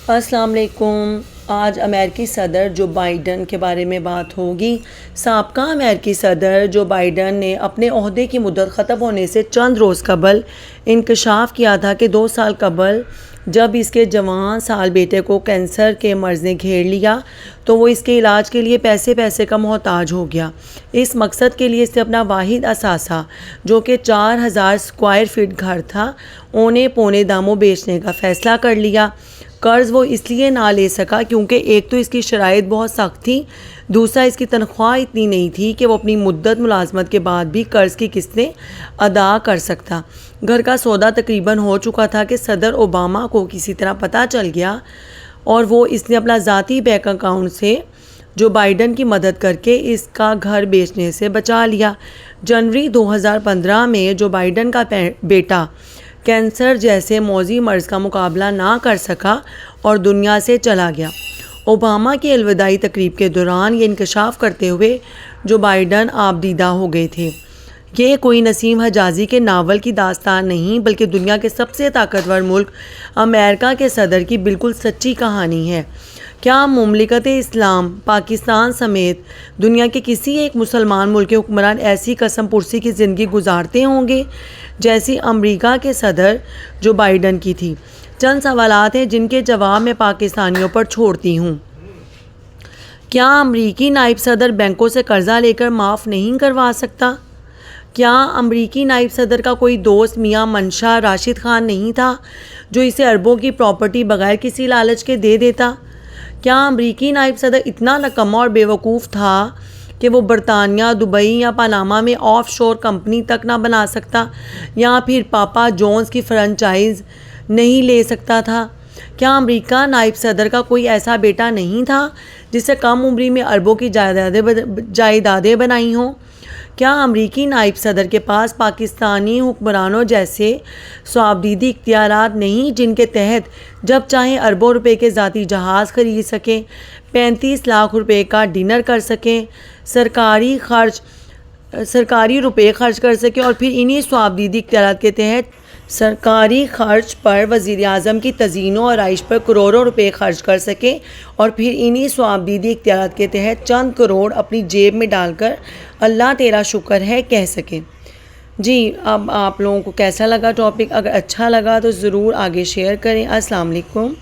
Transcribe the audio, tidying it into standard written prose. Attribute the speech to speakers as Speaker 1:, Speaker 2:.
Speaker 1: السلام علیکم۔ آج امریکی صدر جو بائیڈن کے بارے میں بات ہوگی۔ سابقہ امریکی صدر جو بائیڈن نے اپنے عہدے کی مدت ختم ہونے سے چند روز قبل انکشاف کیا تھا کہ 2 سال قبل جب اس کے جوان سال بیٹے کو کینسر کے مرض نے گھیر لیا تو وہ اس کے علاج کے لیے پیسے کا محتاج ہو گیا۔ اس مقصد کے لیے اس نے اپنا واحد اثاثہ جو کہ 4000 اسکوائر فٹ گھر تھا اونے پونے داموں بیچنے کا فیصلہ کر لیا۔ قرض وہ اس لیے نہ لے سکا کیونکہ ایک تو اس کی شرائط بہت سخت تھی، دوسرا اس کی تنخواہ اتنی نہیں تھی کہ وہ اپنی مدت ملازمت کے بعد بھی قرض کی قسطیں ادا کر سکتا۔ گھر کا سودا تقریباً ہو چکا تھا کہ صدر اوباما کو کسی طرح پتہ چل گیا اور وہ اس نے اپنا ذاتی بینک اکاؤنٹ سے جو بائیڈن کی مدد کر کے اس کا گھر بیچنے سے بچا لیا۔ جنوری 2015 میں جو بائیڈن کا بیٹا کینسر جیسے موذی مرض کا مقابلہ نہ کر سکا اور دنیا سے چلا گیا۔ اوباما کی الوداعی تقریب کے دوران یہ انکشاف کرتے ہوئے جو بائیڈن آپ دیدہ ہو گئے تھے۔ یہ کوئی نسیم حجازی کے ناول کی داستان نہیں بلکہ دنیا کے سب سے طاقتور ملک امریکہ کے صدر کی بالکل سچی کہانی ہے۔ کیا مملکت اسلام پاکستان سمیت دنیا کے کسی ایک مسلمان ملک کے حکمران ایسی قسم پرسی کی زندگی گزارتے ہوں گے جیسی امریکہ کے صدر جو بائیڈن کی تھی؟ چند سوالات ہیں جن کے جواب میں پاکستانیوں پر چھوڑتی ہوں۔ کیا امریکی نائب صدر بینکوں سے قرضہ لے کر معاف نہیں کروا سکتا؟ کیا امریکی نائب صدر کا کوئی دوست میاں منشا راشد خان نہیں تھا جو اسے اربوں کی پراپرٹی بغیر کسی لالچ کے دے دیتا؟ کیا امریکی نائب صدر اتنا نکما اور بیوقوف تھا کہ وہ برطانیہ، دبئی یا پاناما میں آف شور کمپنی تک نہ بنا سکتا یا پھر پاپا جونز کی فرنچائز نہیں لے سکتا تھا؟ کیا امریکہ نائب صدر کا کوئی ایسا بیٹا نہیں تھا جسے کم عمری میں اربوں کی جائیدادیں بنائی ہوں؟ کیا امریکی نائب صدر کے پاس پاکستانی حکمرانوں جیسے صوابدیدی اختیارات نہیں جن کے تحت جب چاہیں اربوں روپے کے ذاتی جہاز خرید سکیں، 35 لاکھ روپے کا ڈنر کر سکیں، سرکاری روپے خرچ کر سکیں اور پھر انہی صوابدیدی اختیارات کے تحت سرکاری خرچ پر وزیر اعظم کی تزئین و آرائش پر کروڑوں روپے خرچ کر سکیں اور پھر انہی صوابدیدی اختیارات کے تحت چند کروڑ اپنی جیب میں ڈال کر اللہ تیرا شکر ہے کہہ سکیں؟ جی، اب آپ لوگوں کو کیسا لگا ٹاپک؟ اگر اچھا لگا تو ضرور آگے شیئر کریں۔ السلام علیکم۔